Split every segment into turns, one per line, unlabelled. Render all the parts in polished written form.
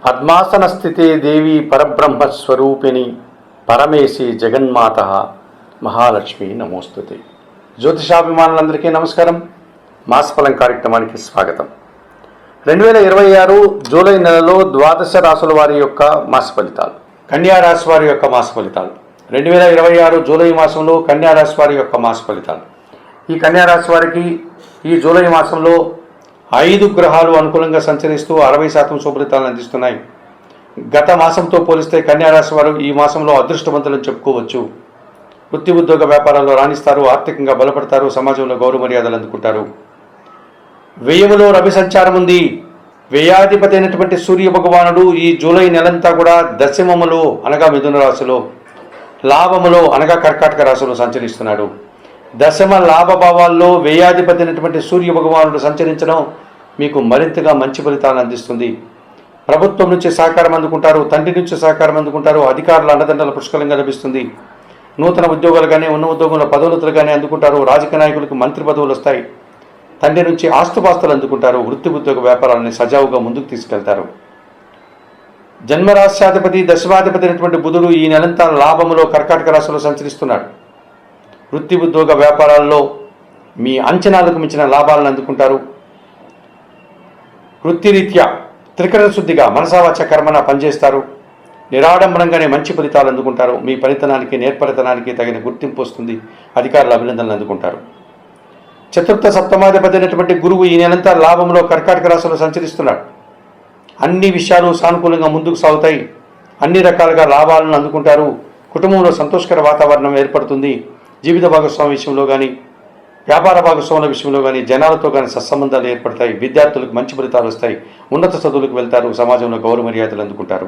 పద్మాసన స్థితే దేవి పరబ్రహ్మస్వరూపిణి పరమేశి జగన్మాత మహాలక్ష్మి నమోస్తుతే. జ్యోతిషాభిమానులందరికీ నమస్కారం. మాసఫలం కార్యక్రమానికి స్వాగతం. 2026 జూలై నెలలో ద్వాదశ రాశుల వారి యొక్క మాస ఫలితాలు, కన్యా రాశి వారి యొక్క మాస ఫలితాలు. 2026 జూలై మాసంలో కన్యా రాశి వారి యొక్క మాస ఫలితాలు. ఈ కన్యా రాశి వారికి ఈ జూలై మాసంలో 5 గ్రహాలు అనుకూలంగా సంచరిస్తూ 60% శుభఫలితాలను అందిస్తున్నాయి. గత మాసంతో పోలిస్తే కన్యా రాశి వారు ఈ మాసంలో అదృష్టవంతులను చెప్పుకోవచ్చు. వృత్తి ఉద్యోగ వ్యాపారాల్లో రాణిస్తారు, ఆర్థికంగా బలపడతారు, సమాజంలో గౌరవ మర్యాదలు అందుకుంటారు. వ్యయములో రవి సంచారం ఉంది. వ్యయాధిపతి అయినటువంటి సూర్య భగవానుడు ఈ జూలై నెలంతా కూడా దశమములో అనగా మిథున రాశిలో, లాభములో అనగా కర్కాటక రాశిలో సంచరిస్తున్నాడు. దశమ లాభభావాల్లో వ్యయాధిపతి అయినటువంటి సూర్య భగవానుడు సంచరించడం మీకు మరింతగా మంచి ఫలితాలను అందిస్తుంది. ప్రభుత్వం నుంచి సహకారం అందుకుంటారు, తండ్రి నుంచి సహకారం అందుకుంటారు, అధికారుల అండదండల పుష్కలంగా లభిస్తుంది. నూతన ఉద్యోగాలు కానీ ఉన్న ఉద్యోగంలో పదోన్నతులు కానీ అందుకుంటారు. రాజకీయ నాయకులకు మంత్రి పదవులు వస్తాయి. తండ్రి నుంచి ఆస్తుపాస్తులు అందుకుంటారు. వృత్తి ఉద్యోగ వ్యాపారాలని సజావుగా ముందుకు తీసుకెళ్తారు. జన్మరాశ్యాధిపతి దశమాధిపతి అయినటువంటి బుధుడు ఈ నెలంతా లాభములో కర్కాటక రాశిలో సంచరిస్తున్నాడు. వృత్తి ఉద్యోగ వ్యాపారాల్లో మీ అంచనాలకు మించిన లాభాలను అందుకుంటారు. వృత్తిరీత్యా త్రికరణ శుద్ధిగా మనసావాచ కర్మన పనిచేస్తారు. నిరాడంబరంగానే మంచి ఫలితాలు అందుకుంటారు. మీ పనితనానికి నేర్పరితనానికి తగిన గుర్తింపు వస్తుంది. అధికారుల అభినందనలు అందుకుంటారు. చతుర్థ సప్తమాధిపతి అయినటువంటి గురువు ఈ నెలంతా లాభంలో కర్కాటక రాశిలో సంచరిస్తున్నాడు. అన్ని విషయాలు సానుకూలంగా ముందుకు సాగుతాయి. అన్ని రకాలుగా లాభాలను అందుకుంటారు. కుటుంబంలో సంతోషకర వాతావరణం ఏర్పడుతుంది. జీవిత భాగస్వామి విషయంలో కానీ, వ్యాపార భాగస్వాముల విషయంలో కానీ, జనాలతో కానీ సత్సంబంధాలు ఏర్పడతాయి. విద్యార్థులకు మంచి ఫలితాలు వస్తాయి. ఉన్నత చదువులకు వెళ్తారు. సమాజంలో గౌరవ మర్యాదలు అందుకుంటారు.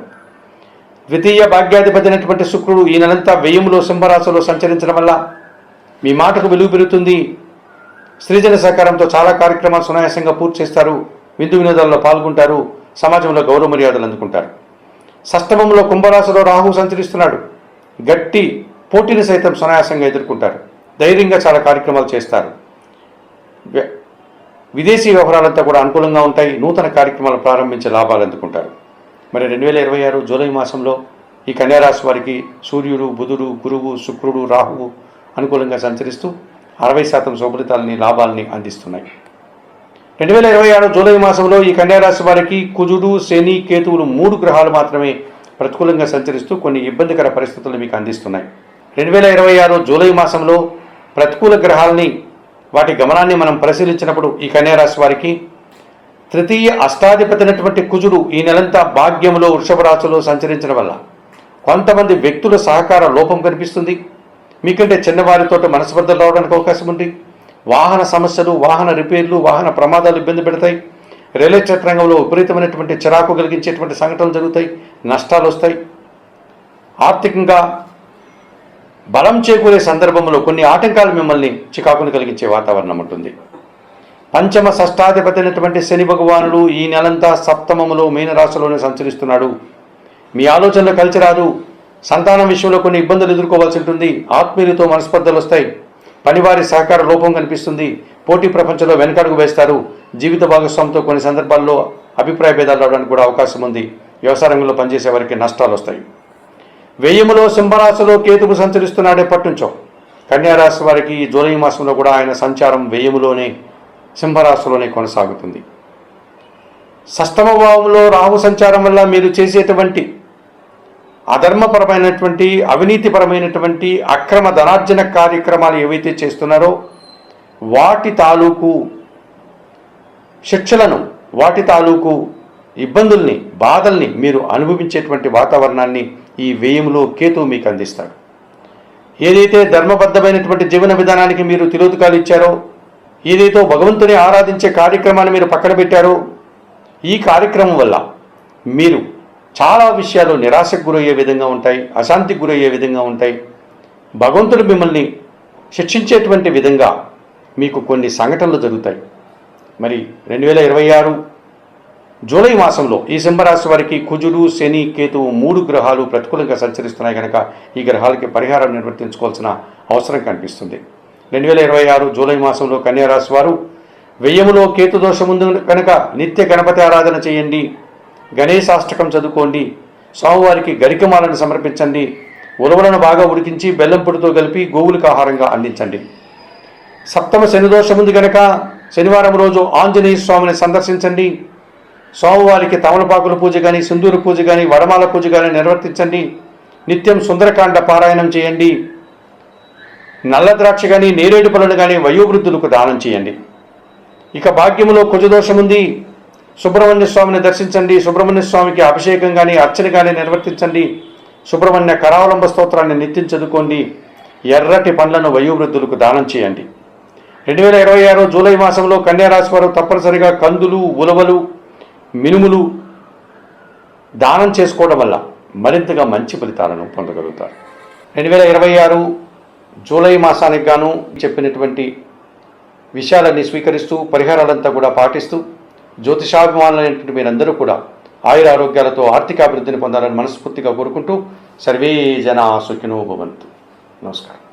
ద్వితీయ భాగ్యాధిపతి అయినటువంటి శుక్రుడు ఈ నెలంతా వ్యయములో సింహరాశిలో సంచరించడం వల్ల మీ మాటకు విలువ పెరుగుతుంది. స్త్రీజన సహకారంతో చాలా కార్యక్రమాలు సునాయాసంగా పూర్తి చేస్తారు. విందు వినోదాల్లో పాల్గొంటారు. సమాజంలో గౌరవ మర్యాదలు అందుకుంటారు. షష్టమంలో కుంభరాశిలో రాహువు సంచరిస్తున్నాడు. గట్టి పోటీని సైతం సునాయాసంగా ఎదుర్కొంటారు. ధైర్యంగా చాలా కార్యక్రమాలు చేస్తారు. విదేశీ వ్యవహారాలంతా కూడా అనుకూలంగా ఉంటాయి. నూతన కార్యక్రమాలు ప్రారంభించే లాభాలు అందుకుంటారు. మరి 2026 జూలై మాసంలో ఈ కన్యారాశి వారికి సూర్యుడు, బుధుడు, గురువు, శుక్రుడు, రాహువు అనుకూలంగా సంచరిస్తూ 60% శుభఫలితాలని లాభాలని అందిస్తున్నాయి. 2026 జూలై మాసంలో ఈ కన్యారాశి వారికి కుజుడు, శని, కేతువులు 3 గ్రహాలు మాత్రమే ప్రతికూలంగా సంచరిస్తూ కొన్ని ఇబ్బందికర పరిస్థితులు మీకు అందిస్తున్నాయి. 2026 జూలై మాసంలో ప్రతికూల గ్రహాలని వాటి గమనాన్ని మనం పరిశీలించినప్పుడు ఈ కన్యారాశి వారికి తృతీయ అష్టాధిపతి అయినటువంటి కుజుడు ఈ నెలంతా భాగ్యములో వృషభ రాశిలో సంచరించడం వల్ల కొంతమంది వ్యక్తుల సహకార లోపం కనిపిస్తుంది. మీకంటే చిన్నవారితో మనస్పర్ధలు రావడానికి అవకాశం ఉంది. వాహన సమస్యలు, వాహన రిపేర్లు, వాహన ప్రమాదాలు ఇబ్బంది పెడతాయి. రియల్ ఎస్టేట్ రంగంలో విపరీతమైనటువంటి చిరాకు కలిగించేటువంటి సంఘటనలు జరుగుతాయి. నష్టాలు వస్తాయి. ఆర్థికంగా బలం చేకూరే సందర్భంలో కొన్ని ఆటంకాలు మిమ్మల్ని చికాకును కలిగించే వాతావరణం ఉంటుంది. పంచమ షష్టాధిపతి అయినటువంటి శని భగవానుడు ఈ నెలంతా సప్తమములో మీనరాశిలోనే సంచరిస్తున్నాడు. మీ ఆలోచనలు కలిసి రాదు. సంతానం విషయంలో కొన్ని ఇబ్బందులు ఎదుర్కోవాల్సి ఉంటుంది. ఆత్మీయులతో మనస్పర్ధలు వస్తాయి. పనివారి సహకార లోపం కనిపిస్తుంది. పోటీ ప్రపంచంలో వెనకడుగు వేస్తారు. జీవిత భాగస్వామితో కొన్ని సందర్భాల్లో అభిప్రాయ భేదాలు రావడానికి కూడా అవకాశం ఉంది. వ్యవసాయ రంగంలో పనిచేసే వారికి నష్టాలు వస్తాయి. వ్యయములో సింహరాశిలో కేతువు సంచరిస్తున్నాడు ఎప్పటి నుంచో. కన్యారాశి వారికి ఈ జూలై మాసంలో కూడా ఆయన సంచారం వ్యయములోనే సింహరాశిలోనే కొనసాగుతుంది. షష్టమ భావంలో రాహు సంచారం వల్ల మీరు చేసేటువంటి అధర్మపరమైనటువంటి, అవినీతిపరమైనటువంటి అక్రమ ధనార్జన కార్యక్రమాలు ఏవైతే చేస్తున్నారో వాటి తాలూకు శిక్షలను, వాటి తాలూకు ఇబ్బందుల్ని, బాధల్ని మీరు అనుభవించేటువంటి వాతావరణాన్ని ఈ వ్యయంలో కేతువు మీకు అందిస్తాడు. ఏదైతే ధర్మబద్ధమైనటువంటి జీవన విధానానికి మీరు తిలోదకాలు ఇచ్చారో, ఏదైతే భగవంతుని ఆరాధించే కార్యక్రమాన్ని మీరు పక్కన పెట్టారో, ఈ కార్యక్రమం వల్ల మీరు చాలా విషయాలు నిరాశకు గురయ్యే విధంగా ఉంటాయి. అశాంతికి గురయ్యే విధంగా ఉంటాయి. భగవంతుడు మిమ్మల్ని శిక్షించేటువంటి విధంగా మీకు కొన్ని సంఘటనలు జరుగుతాయి. మరి 2026 జూలై మాసంలో ఈ సింహరాశి వారికి కుజుడు, శని, కేతువు 3 గ్రహాలు ప్రతికూలంగా సంచరిస్తున్నాయి కనుక ఈ గ్రహాలకి పరిహారం నిర్వర్తించుకోవాల్సిన అవసరం కనిపిస్తుంది. 2026 జూలై మాసంలో కన్యారాశి వారు వ్యయములో కేతు దోషం ఉంది కనుక నిత్య గణపతి ఆరాధన చేయండి. గణేశాష్టకం చదువుకోండి, స్వామివారికి గరికమాలను సమర్పించండి, ఉలవలను బాగా ఉడికించి బెల్లం పొడితో కలిపి గోవులకు ఆహారంగా అందించండి. సప్తమ శనిదోషం ఉంది గనక శనివారం రోజు ఆంజనేయ స్వామిని సందర్శించండి. స్వామివారికి తమలపాకుల పూజ కానీ, సింధూర పూజ కానీ, వడమాల పూజ కానీ నిర్వర్తించండి. నిత్యం సుందరకాండ పారాయణం చేయండి. నల్ల ద్రాక్ష కానీ, నేరేడు పళ్ళను కానీ వయోవృద్ధులకు దానం చేయండి. ఇక భాగ్యములో కుజదోషం ఉంది. సుబ్రహ్మణ్య స్వామిని దర్శించండి. సుబ్రహ్మణ్య స్వామికి అభిషేకం కానీ, అర్చన కానీ నిర్వర్తించండి. సుబ్రహ్మణ్య కరావలంబ స్తోత్రాన్ని నిత్యం చదువుకోండి. ఎర్రటి పండ్లను వయోవృద్ధులకు దానం చేయండి. 2026 జూలై మాసంలో కన్యారాశి వారు తప్పనిసరిగా కందులు, ఉలవలు, మినుములు దానం చేసుకోవడం వల్ల మరింతగా మంచి ఫలితాలను పొందగలుగుతారు. 2026 జూలై మాసానికి గాను చెప్పినటువంటి విషయాలన్నీ స్వీకరిస్తూ పరిహారాలంతా కూడా పాటిస్తూ జ్యోతిషాభిమానులైనటువంటి మీరందరూ కూడా ఆయుర ఆరోగ్యాలతో ఆర్థికాభివృద్ధిని పొందాలని మనస్ఫూర్తిగా కోరుకుంటూ సర్వే జనా సుఖినో భవంతు. నమస్కారం.